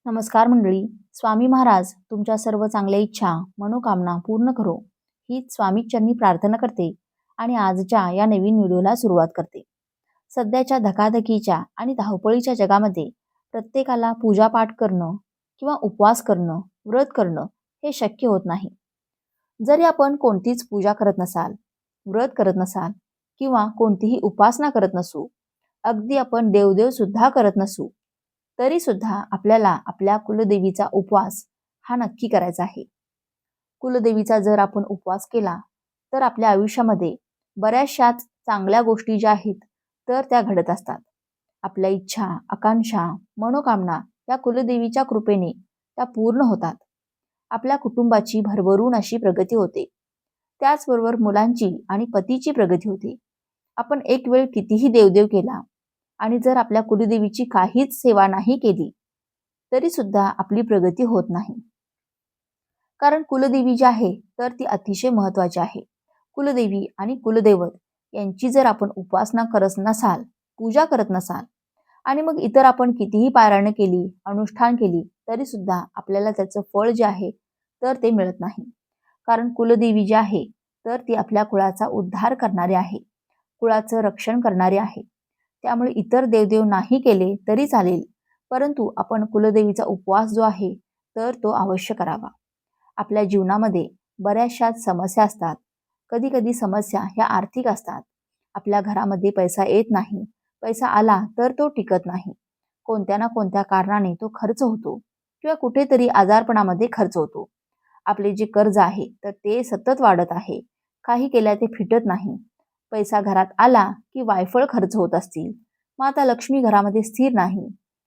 नमस्कार मंडळी. स्वामी महाराज तुमच्या सर्व चांगल्या इच्छा मनोकामना पूर्ण करो हीच स्वामीचरणी प्रार्थना करते आणि आजच्या या नवीन व्हिडिओला सुरुवात करते. सध्याच्या धकाधकीच्या आणि धावपळीच्या जगामध्ये प्रत्येकाला पूजापाठ करणं किंवा उपवास करणं, व्रत करणं हे शक्य होत नाही. जरी आपण कोणतीच पूजा करत नसाल, व्रत करत नसाल किंवा कोणतीही उपासना करत नसू, अगदी आपण देवदेव सुद्धा करत नसू, तरी सुद्धा आपल्याला आपल्या कुलदेवीचा उपवास हा नक्की करायचा आहे. कुलदेवीचा जर आपण उपवास केला तर आपल्या आयुष्यामध्ये बऱ्याचशाच चांगल्या गोष्टी ज्या आहेत तर त्या घडत असतात. आपल्या इच्छा, आकांक्षा, मनोकामना या कुलदेवीच्या कृपेने त्या पूर्ण होतात. आपल्या कुटुंबाची भरभरून अशी प्रगती होते. त्याचबरोबर मुलांची आणि पतीची प्रगती होते. आपण एक वेळ कितीही देवदेव केला आणि जर आपल्या कुलदेवीची काहीच सेवा नाही केली तरी सुद्धा आपली प्रगती होत नाही. कारण कुलदेवी जी आहे तर ती अतिशय महत्वाची आहे. कुलदेवी आणि कुलदैवत यांची जर आपण उपासना करत नसाल, पूजा करत नसाल आणि मग इतर आपण कितीही पारायण केली, अनुष्ठान केली तरी सुद्धा आपल्याला त्याचं फळ जे आहे तर ते मिळत नाही. कारण कुलदेवी जी आहे तर ती आपल्या कुळाचा उद्धार करणारी आहे, कुळाचं रक्षण करणारी आहे. त्यामुळे इतर देवदेव नाही केले तरी चालेल, परंतु आपण कुलदेवीचा उपवास जो आहे तर तो अवश्य करावा. आपल्या जीवनामध्ये बऱ्याचशाच समस्या असतात. कधी कधी समस्या ह्या आर्थिक असतात. आपल्या घरामध्ये पैसा येत नाही, पैसा आला तर तो टिकत नाही. कोणत्या ना कोणत्या कारणाने तो खर्च होतो किंवा कुठेतरी आजारपणामध्ये खर्च होतो. आपले जे कर्ज आहे तर ते सतत वाढत आहे, काही केल्या ते फिटत नाही. पैसा घरात आला की वायफळ खर्च होत असतील, माता लक्ष्मी घरामध्ये स्थिर नाही.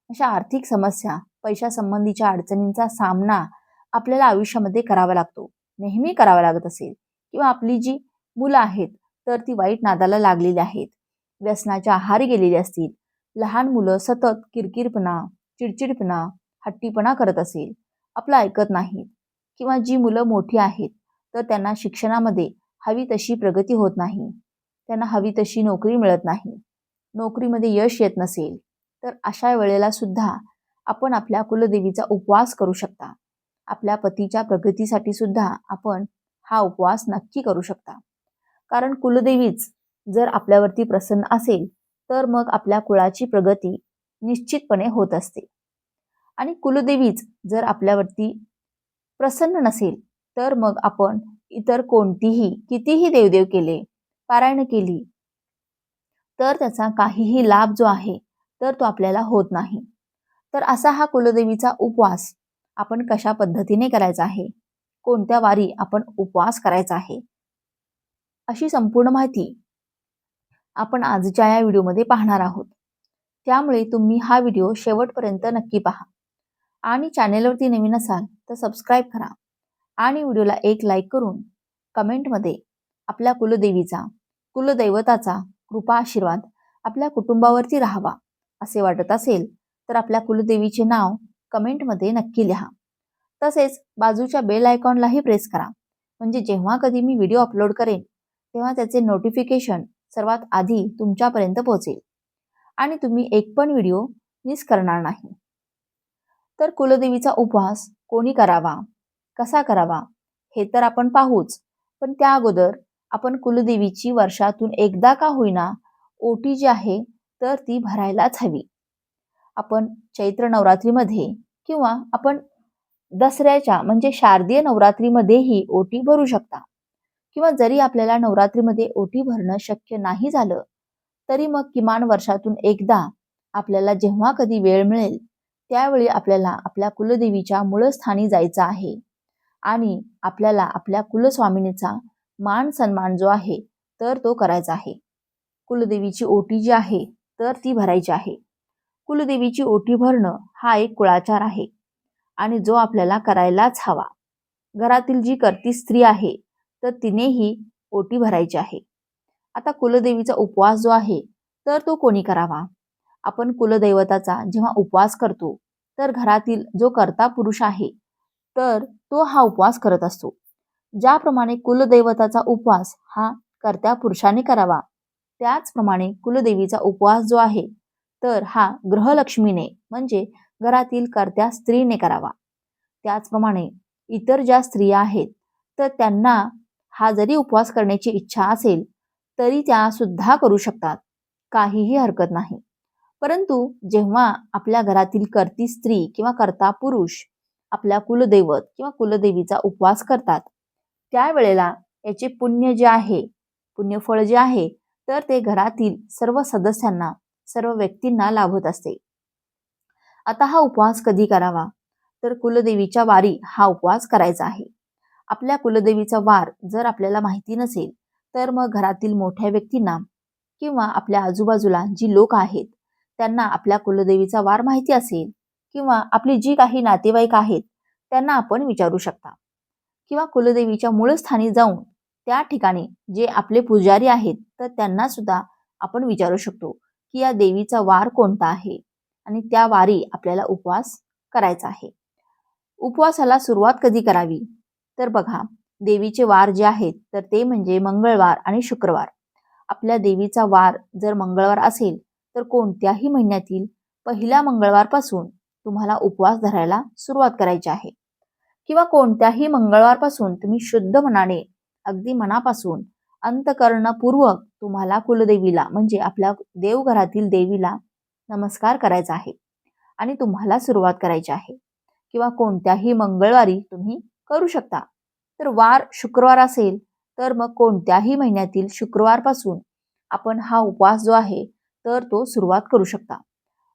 अशा आर्थिक समस्या, पैशा संबंधीच्या अडचणींचा सामना आपल्याला आयुष्यामध्ये करावा लागतो, नेहमी करावा लागत असेल. किंवा आपली जी मुलं आहेत तर ती वाईट नादाला लागलेली आहेत, व्यसनाच्या आहारी गेलेली असतील. लहान मुलं सतत किरकिरपणा, चिडचिडपणा, हट्टीपणा करत असेल, आपलं ऐकत नाहीत. किंवा जी मुलं मोठी आहेत तर त्यांना शिक्षणामध्ये हवी तशी प्रगती होत नाही, त्यांना हवी तशी नोकरी मिळत नाही, नोकरीमध्ये यश येत नसेल, तर अशा वेळेला सुद्धा आपण आपल्या कुलदेवीचा उपवास करू शकता. आपल्या पतीच्या प्रगतीसाठी सुद्धा आपण हा उपवास नक्की करू शकता. कारण कुलदेवीच जर आपल्यावरती प्रसन्न असेल तर मग आपल्या कुळाची प्रगती निश्चितपणे होत असते. आणि कुलदेवीच जर आपल्यावरती प्रसन्न नसेल तर मग आपण इतर कोणतीही कितीही देवदेव केले, पारायण केली तर त्याचा काहीही लाभ जो आहे तर तो आपल्याला होत नाही. तर असा हा कुलदेवीचा उपवास आपण कशा पद्धतीने करायचा आहे, कोणत्या वारी आपण उपवास करायचा आहे, अशी संपूर्ण माहिती आपण आजच्या या व्हिडिओमध्ये पाहणार आहोत. त्यामुळे तुम्ही हा व्हिडिओ शेवटपर्यंत नक्की पहा आणि चॅनेलवरती नवीन असाल तर सबस्क्राईब करा आणि व्हिडिओला एक लाईक करून कमेंटमध्ये आपल्या कुलदेवीचा, कुलदैवताचा कृपा आशीर्वाद आपल्या कुटुंबावरती राहावा असे वाटत असेल तर आपल्या कुलदेवीचे नाव कमेंटमध्ये नक्की लिहा. तसेच बाजूच्या बेल आयकॉनलाही प्रेस करा, म्हणजे जेव्हा कधी मी व्हिडिओ अपलोड करेन तेव्हा त्याचे नोटिफिकेशन सर्वात आधी तुमच्यापर्यंत पोहोचेल आणि तुम्ही एक पण व्हिडिओ मिस करणार नाही. तर कुलदेवीचा उपवास कोणी करावा, कसा करावा हे तर आपण पाहूच, पण त्या अगोदर आपण कुलदेवीची वर्षातून एकदा का होईना ओटी जी आहे तर ती भरायलाच हवी. आपण चैत्र नवरात्रीमध्ये किंवा आपण दसऱ्याच्या म्हणजे शारदीय नवरात्रीमध्येही ओटी भरू शकता. किंवा जरी आपल्याला नवरात्रीमध्ये ओटी भरणं शक्य नाही झालं तरी मग किमान वर्षातून एकदा आपल्याला जेव्हा कधी वेळ मिळेल त्यावेळी आपल्याला आपल्या कुलदेवीच्या मूळस्थानी जायचं आहे आणि आपल्याला आपल्या कुलस्वामिनीचा मान सन्मान जो आहे तर तो करायचा आहे. कुलदेवीची ओटी जी आहे तर ती भरायची आहे. कुलदेवीची ओटी भरणं हा एक कुळाचार आहे आणि जो आपल्याला करायलाच हवा. घरातील जी करती स्त्री आहे तर तिनेही ओटी भरायची आहे. आता कुलदेवीचा उपवास जो आहे तर तो कोणी करावा. आपण कुलदैवताचा जेव्हा उपवास करतो तर घरातील जो कर्ता पुरुष आहे तर तो हा उपवास करत असतो. ज्याप्रमाणे कुलदैवताचा उपवास हा कर्त्या पुरुषाने करावा, त्याचप्रमाणे कुलदेवीचा उपवास जो आहे तर हा गृहलक्ष्मीने म्हणजे घरातील कर्त्या स्त्रीने करावा. त्याचप्रमाणे इतर ज्या स्त्रिया आहेत तर त्यांना हा जरी उपवास करण्याची इच्छा असेल तरी त्या सुद्धा करू शकतात, काहीही हरकत नाही. परंतु जेव्हा आपल्या घरातील कर्ती स्त्री किंवा कर्ता पुरुष आपल्या कुलदैवत किंवा कुलदेवीचा उपवास करतात, त्यावेळेला याचे पुण्य जे आहे, पुण्यफळ जे आहे, तर ते घरातील सर्व सदस्यांना, सर्व व्यक्तींना लाभत असते. आता हा उपवास कधी करावा? तर कुलदेवीच्या वारी हा उपवास करायचा आहे. आपल्या कुलदेवीचा वार जर आपल्याला माहिती नसेल तर मग घरातील मोठ्या व्यक्तींना किंवा आपल्या आजूबाजूला जी लोक आहेत त्यांना आपल्या कुलदेवीचा वार माहिती असेल किंवा आपली जी काही नातेवाईक आहेत त्यांना आपण विचारू शकता. किंवा कुलदेवीच्या मूळ स्थानी जाऊन त्या ठिकाणी जे आपले पुजारी आहेत तर त्यांना सुद्धा आपण विचारू शकतो की या देवीचा वार कोणता आहे आणि त्या वारी आपल्याला उपवास करायचा आहे. उपवासाला सुरुवात कधी करावी? तर बघा, देवीचे वार जे आहेत तर ते म्हणजे मंगळवार आणि शुक्रवार. आपल्या देवीचा वार जर मंगळवार असेल तर कोणत्याही महिन्यातील पहिल्या मंगळवारपासून तुम्हाला उपवास धरायला सुरुवात करायची आहे. किंवा कोणत्याही मंगळवारपासून तुम्ही शुद्ध मनाने, अगदी मनापासून, अंतःकरणपूर्वक तुम्हाला कुलदेवीला म्हणजे आपल्या देवघरातील देवीला नमस्कार करायचा आहे आणि तुम्हाला सुरुवात करायची आहे. किंवा कोणत्याही मंगळवारी तुम्ही करू शकता. तर वार शुक्रवार असेल तर मग कोणत्याही महिन्यातील शुक्रवारपासून आपण हा उपवास जो आहे तर तो सुरुवात करू शकता.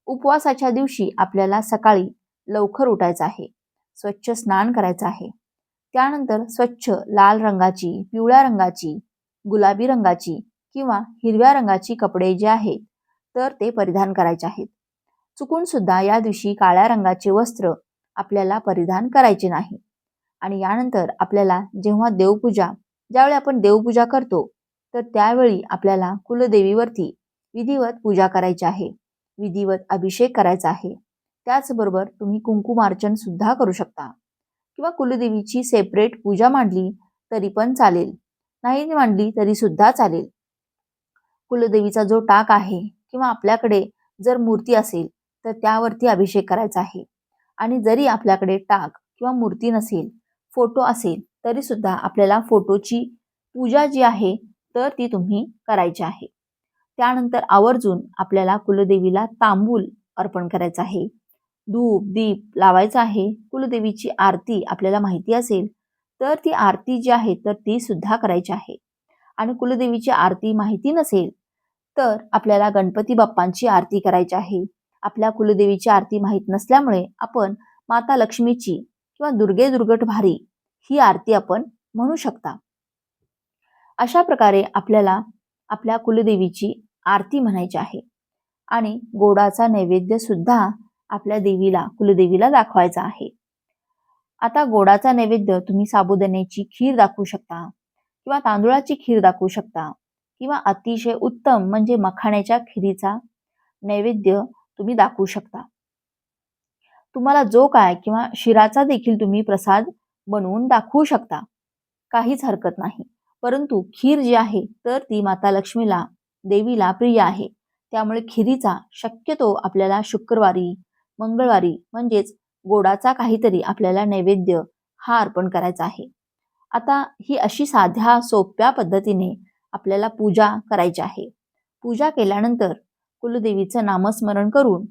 उपवासाच्या दिवशी आपल्याला सकाळी लवकर उठायचं आहे, स्वच्छ स्नान करायचं आहे. त्यानंतर स्वच्छ लाल रंगाची, पिवळ्या रंगाची, गुलाबी रंगाची किंवा हिरव्या रंगाची कपडे जे आहेत तर ते परिधान करायचे आहेत. चुकून सुद्धा या दिवशी काळ्या रंगाचे वस्त्र आपल्याला परिधान करायचे नाही. आणि यानंतर आपल्याला जेव्हा देवपूजा, ज्यावेळी आपण देवपूजा करतो तर त्यावेळी आपल्याला कुलदेवीवरती विधिवत पूजा करायची आहे, विधिवत अभिषेक करायचा आहे. त्याचबरोबर तुम्ही कुंकुमार्चन सुद्धा करू शकता किंवा कुलदेवीची सेपरेट पूजा मांडली तरी पण चालेल, नाही मांडली तरी सुद्धा चालेल. कुलदेवीचा जो टाक आहे किंवा आपल्याकडे जर मूर्ती असेल तर त्यावरती अभिषेक करायचा आहे. आणि जरी आपल्याकडे टाक किंवा मूर्ती नसेल, फोटो असेल तरी सुद्धा आपल्याला फोटोची पूजा जी आहे तर ती तुम्ही करायची आहे. त्यानंतर आवर्जून आपल्याला कुलदेवीला तांबूल अर्पण करायचं आहे, धूप दीप लावायचा आहे. कुलदेवीची आरती आपल्याला माहिती असेल तर ती आरती जी आहे तर ती सुद्धा करायची आहे. आणि कुलदेवीची आरती माहिती नसेल तर आपल्याला गणपती बाप्पांची आरती करायची आहे. आपल्या कुलदेवीची आरती माहीत नसल्यामुळे आपण माता लक्ष्मीची किंवा दुर्गे दुर्गट भारी ही आरती आपण म्हणू शकता. अशा प्रकारे आपल्याला आपल्या कुलदेवीची आरती म्हणायची आहे आणि गोडाचा नैवेद्य सुद्धा आपल्या देवीला, कुलदेवीला दाखवायचा आहे. आता गोडाचा नैवेद्य तुम्ही साबुदाण्याची खीर दाखवू शकता किंवा तांदूळाची खीर दाखवू शकता किंवा अतिशय उत्तम म्हणजे मखाण्याच्या खिरीचा नैवेद्य तुम्ही दाखवू शकता. तुम्हाला जो काय किंवा शिराचा देखील तुम्ही प्रसाद बनवून दाखवू शकता, काहीच हरकत नाही. परंतु खीर जी आहे तर ती माता लक्ष्मीला, देवीला प्रिय आहे. त्यामुळे खिरीचा शक्यतो आपल्याला शुक्रवारी, मंगळवारी म्हणजेच गोडाचा काहीतरी आपल्याला नैवेद्य हा अर्पण करायचा आहे. आता ही अशी साध्या सोप्या पद्धतीने आपल्याला पूजा करायची आहे. पूजा केल्यानंतर कुलदेवीचं नामस्मरण करून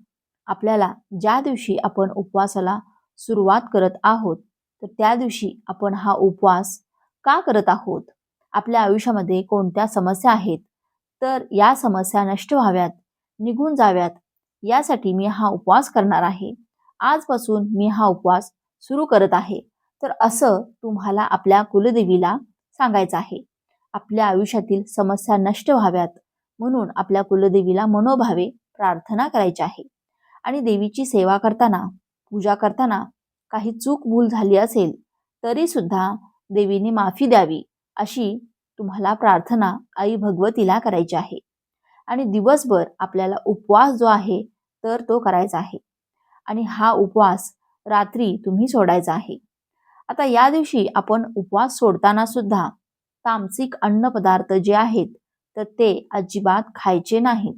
आपल्याला ज्या दिवशी आपण उपवासाला सुरुवात करत आहोत तर त्या दिवशी आपण हा उपवास का करत आहोत, आपल्या आयुष्यामध्ये कोणत्या समस्या आहेत तर या समस्या नष्ट व्हाव्यात, निघून जाव्यात, यासाठी मी हा उपवास करणार आहे. आजपासून मी हा उपवास सुरू करत आहे. तर असं तुम्हाला आपल्या कुलदेवीला सांगायचं आहे. आपल्या आयुष्यातील समस्या नष्ट व्हाव्यात म्हणून आपल्या कुलदेवीला मनोभावे प्रार्थना करायची आहे. आणि देवीची सेवा करताना, पूजा करताना काही चूक भूल झाली असेल तरी सुद्धा देवीने माफी द्यावी अशी तुम्हाला प्रार्थना आई भगवतीला करायची आहे. आणि दिवसभर आपल्याला उपवास जो आहे तर तो करायचा आहे आणि हा उपवास रात्री तुम्ही सोडायचा आहे. आता या दिवशी आपण उपवास सोडताना सुद्धा तामसिक अन्न पदार्थ जे आहेत तर ते अजिबात खायचे नाहीत.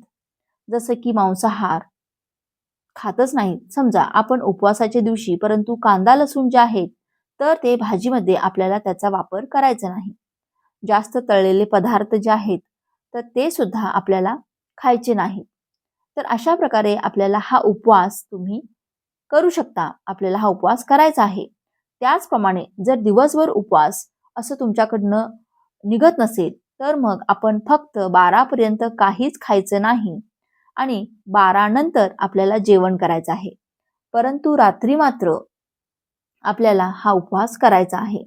जसं की मांसाहार, खातच नाहीत. समजा आपण उपवासाच्या दिवशी परंतु कांदा लसूण जे आहेत तर ते भाजीमध्ये आपल्याला त्याचा वापर करायचा नाही. जास्त तळलेले पदार्थ जे आहेत तर ते सुद्धा आपल्याला खायचे नाही. तर अशा प्रकारे आपल्याला हा उपवास तुम्ही करू शकता. आपल्याला हा उपवास करायचा आहे. त्याचप्रमाणे जर दिवसभर उपवास असं तुमच्याकडनं निघत नसेल तर मग आपण फक्त 12 पर्यंत काहीच खायचं नाही आणि 12 नंतर आपल्याला जेवण करायचं आहे. परंतु रात्री मात्र आपल्याला हा उपवास करायचा आहे.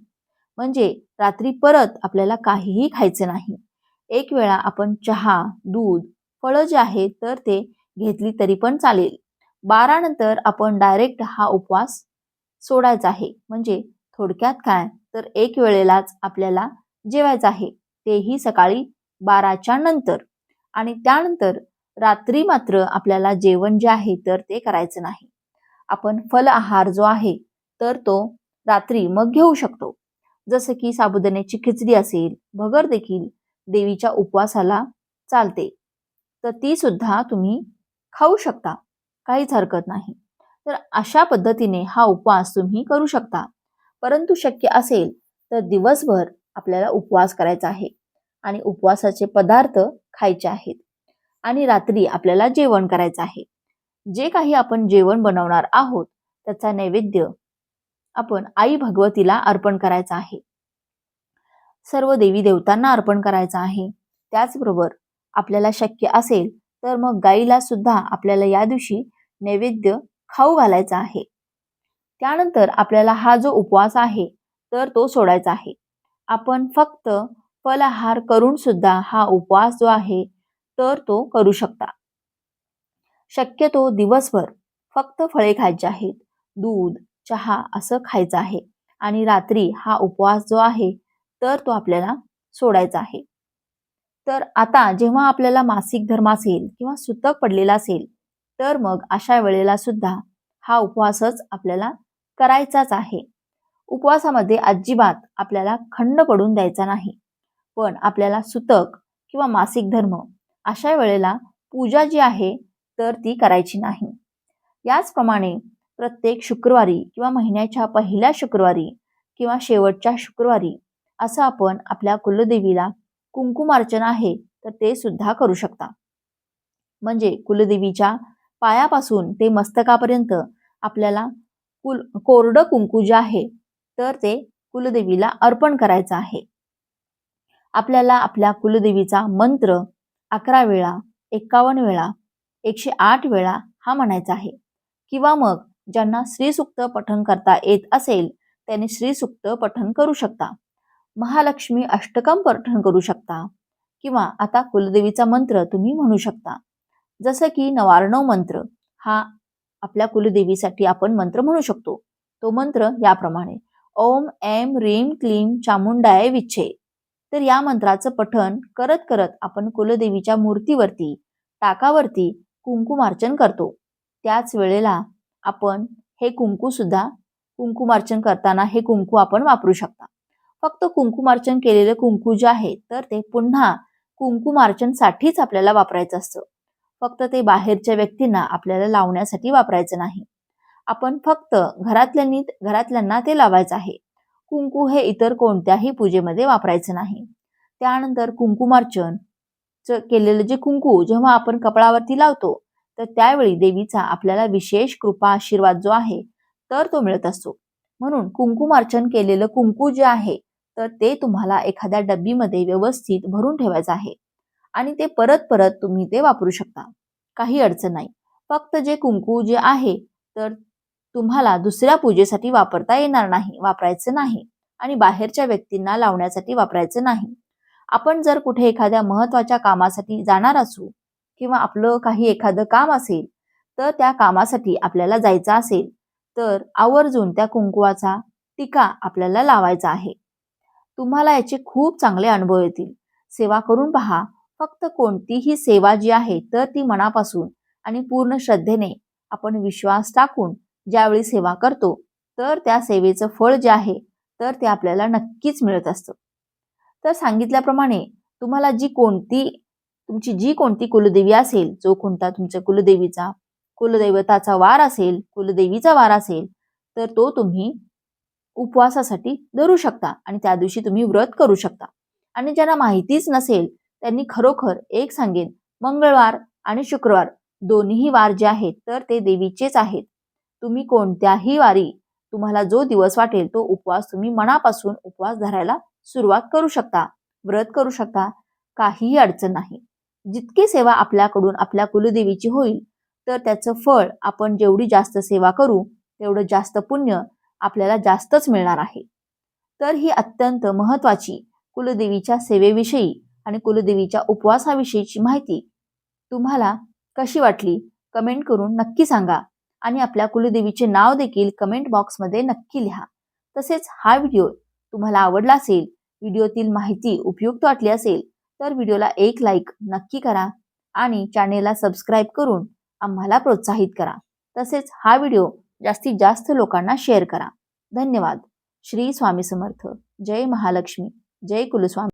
म्हणजे रात्री परत आपल्याला काहीही खायचं नाही. एक वेळा आपण चहा, दूध, फळं जे आहेत तर ते घेतली तरी पण चालेल. 12 नंतर आपण डायरेक्ट हा उपवास सोडायचा आहे. म्हणजे थोडक्यात काय तर एक वेळेलाच आपल्याला जेवायचं आहे. तेही सकाळी 12च्या नंतर आणि त्यानंतर रात्री मात्र आपल्याला जेवण जे आहे तर ते करायचं नाही. आपण फल आहार जो आहे तर तो रात्री मग घेऊ शकतो. जसं की साबुदाण्याची खिचडी असेल, भगर देखील देवीच्या उपवासाला चालते. तर ती सुद्धा तुम्ही खाऊ शकता. काहीच हरकत नाही. तर अशा पद्धतीने हा उपवास तुम्ही करू शकता. परंतु शक्य असेल तर दिवसभर आपल्याला उपवास करायचा आहे आणि उपवासाचे पदार्थ खायचे आहेत आणि रात्री आपल्याला जेवण करायचं आहे. जे काही आपण जेवण बनवणार आहोत त्याचा नैवेद्य आपण आई भगवतीला अर्पण करायचा आहे. सर्व देवी देवतांना अर्पण करायचा आहे. त्याचबरोबर आपल्याला शक्य असेल तर मग गाईला सुद्धा आपल्याला या दिवशी नैवेद्य खाऊ घालायचा आहे. त्यानंतर आपल्याला हा जो उपवास आहे तर तो सोडायचा आहे. आपण फक्त फलाहार करून सुद्धा हा उपवास जो आहे तर तो करू शकता. शक्यतो दिवसभर फक्त फळे खायची आहेत. दूध, चहा असं खायचं आहे आणि रात्री हा उपवास जो आहे तर तो आपल्याला सोडायचा आहे. तर आता जेव्हा आपल्याला मासिक धर्म असेल किंवा सुतक पडलेला असेल तर मग अशा वेळेला सुद्धा हा उपवासच आपल्याला करायचाच आहे. उपवासामध्ये अजिबात आपल्याला खंड पडून द्यायचा नाही. पण आपल्याला सुतक किंवा मासिक धर्म अशा वेळेला पूजा जी आहे तर ती करायची नाही. याचप्रमाणे प्रत्येक शुक्रवारी किंवा महिन्याच्या पहिल्या शुक्रवारी किंवा शेवटच्या शुक्रवारी असं आपण आपल्या कुलदेवीला कुंकुमार्चन आहे तर ते सुद्धा करू शकता. म्हणजे कुलदेवीच्या पायापासून ते मस्तकापर्यंत आपल्याला कोरडं कुंकू जे आहे तर ते कुलदेवीला अर्पण करायचं आहे. आपल्याला आपल्या कुलदेवीचा मंत्र 11 वेळा, 51 वेळा, 108 वेळा हा म्हणायचा आहे. किंवा मग ज्यांना श्रीसूक्त पठण करता येत असेल त्यांनी श्रीसूक्त पठण करू शकता. महालक्ष्मी अष्टकम पठण करू शकता किंवा आता कुलदेवीचा मंत्र तुम्ही म्हणू शकता. जसं की 99 मंत्र हा आपल्या कुलदेवीसाठी आपण मंत्र म्हणू शकतो. तो मंत्र याप्रमाणे ओम ऐं ह्रीं क्लीं चामुंडाय विच्छे. तर या मंत्राचं पठण करत करत आपण कुलदेवीच्या मूर्तीवरती, टाकावरती कुंकुमार्चन करतो. त्याच वेळेला आपण हे कुंकू सुद्धा कुंकुमार्चन करताना हे कुंकू आपण वापरू शकता. फक्त कुंकुमार्चन केलेलं कुंकू जे आहे तर ते पुन्हा कुंकुमार्चनसाठीच आपल्याला वापरायचं असतं. फक्त ते बाहेरच्या व्यक्तींना आपल्याला लावण्यासाठी वापरायचं नाही. आपण फक्त घरातल्यांना ते लावायचं आहे. कुंकू हे इतर कोणत्याही पूजेमध्ये वापरायचं नाही. त्यानंतर कुंकुमार्चन केलेलं जे कुंकू जेव्हा आपण कपाळावरती लावतो तर त्यावेळी देवीचा आपल्याला विशेष कृपा आशीर्वाद जो आहे तर तो मिळत असतो. म्हणून कुंकुमार्चन केलेलं कुंकू जे आहे तर ते तुम्हाला एखाद्या डब्बीमध्ये व्यवस्थित भरून ठेवायचं आहे आणि ते परत परत तुम्ही ते वापरू शकता. काही अडचण नाही. फक्त जे कुंकू जे आहे तर तुम्हाला दुसऱ्या पूजेसाठी वापरायचं नाही आणि बाहेरच्या व्यक्तींना लावण्यासाठी वापरायचं नाही. आपण जर कुठे एखाद्या महत्त्वाच्या कामासाठी जाणार असू किंवा आपलं काही एखादं काम असेल तर त्या कामासाठी आपल्याला जायचं असेल तर आवर्जून त्या कुंकुवाचा टिका आपल्याला लावायचा आहे. तुम्हाला याचे खूप चांगले अनुभव येतील. सेवा करून पहा. फक्त कोणतीही सेवा जी आहे तर ती मनापासून आणि पूर्ण श्रद्धेने आपण विश्वास टाकून ज्यावेळी सेवा करतो तर त्या सेवेचं फळ जे आहे तर ते आपल्याला नक्कीच मिळत असतं. तर सांगितल्याप्रमाणे तुम्हाला तुमची जी कोणती कुलदेवी असेल, जो कोणता तुमच्या कुलदेवीचा कुलदैवताचा वार असेल, कुलदेवीचा वार असेल, तर तो तुम्ही उपवासासाठी धरू शकता आणि त्या दिवशी तुम्ही व्रत करू शकता. आणि ज्यांना माहितीच नसेल त्यांनी खरोखर एक सांगेन, मंगळवार आणि शुक्रवार दोन्हीही वार जे आहेत तर ते देवीचेच आहेत. तुम्ही कोणत्याही वारी तुम्हाला जो दिवस वाटेल तो उपवास तुम्ही मनापासून उपवास धरायला सुरुवात करू शकता, व्रत करू शकता, काहीही अडचण नाही. जितकी सेवा आपल्याकडून आपल्या कुलदेवीची होईल तर त्याचं फळ आपण जेवढी जास्त सेवा करू तेवढं जास्त पुण्य आपल्याला जास्तच मिळणार आहे. तर ही अत्यंत महत्त्वाची कुलदेवीच्या सेवेविषयी आणि कुलदेवीच्या उपवासाविषयीची माहिती तुम्हाला कशी वाटली कमेंट करून नक्की सांगा आणि आपल्या कुलदेवीचे नाव देखील कमेंट बॉक्समध्ये नक्की लिहा. तसेच हा व्हिडिओ तुम्हाला आवडला असेल, व्हिडिओतील माहिती उपयुक्त वाटली असेल तर व्हिडिओला एक लाईक नक्की करा आणि चॅनेलला सबस्क्राईब करून आम्हाला प्रोत्साहित करा. तसेच हा व्हिडिओ जास्तीत जास्त लोकांना शेअर करा. धन्यवाद. श्री स्वामी समर्थ. जय महालक्ष्मी. जय कुलस्वामी.